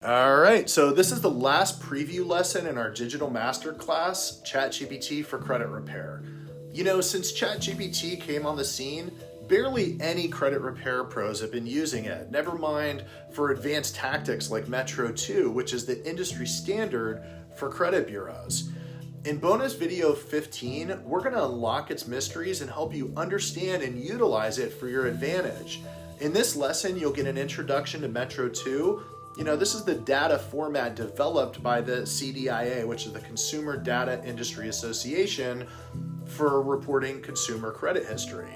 All right, so this is the last preview lesson in our digital masterclass, ChatGPT for credit repair. You know, since ChatGPT came on the scene, barely any credit repair pros have been using it, never mind for advanced tactics like Metro 2, which is the industry standard for credit bureaus. In bonus video 15, we're going to unlock its mysteries and help you understand and utilize it for your advantage. In this lesson, you'll get an introduction to Metro 2. You know, this is the data format developed by the CDIA, which is the Consumer Data Industry Association, for reporting consumer credit history.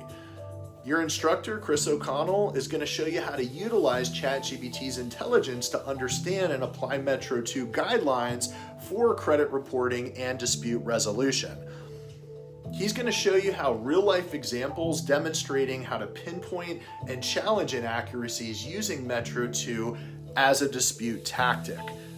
Your instructor, Chris O'Connell, is going to show you how to utilize ChatGPT's intelligence to understand and apply Metro 2 guidelines for credit reporting and dispute resolution. He's going to show you how real-life examples demonstrating how to pinpoint and challenge inaccuracies using Metro 2 as a dispute tactic.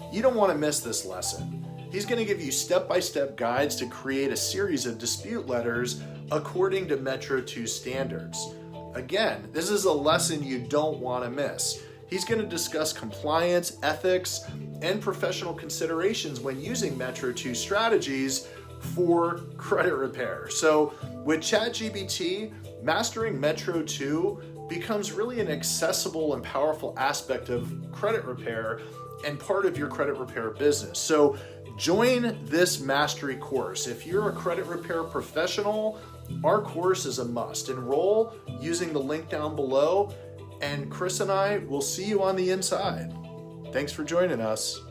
You don't want to miss this lesson. He's going to give you step-by-step guides to create a series of dispute letters according to Metro 2 standards. Again, this is a lesson you don't want to miss. He's going to discuss compliance, ethics, and professional considerations when using Metro 2 strategies for credit repair. So with ChatGPT, mastering Metro 2 becomes really an accessible and powerful aspect of credit repair and part of your credit repair business. So join this mastery course. If you're a credit repair professional, our course is a must. Enroll using the link down below, and Chris and I will see you on the inside. Thanks for joining us.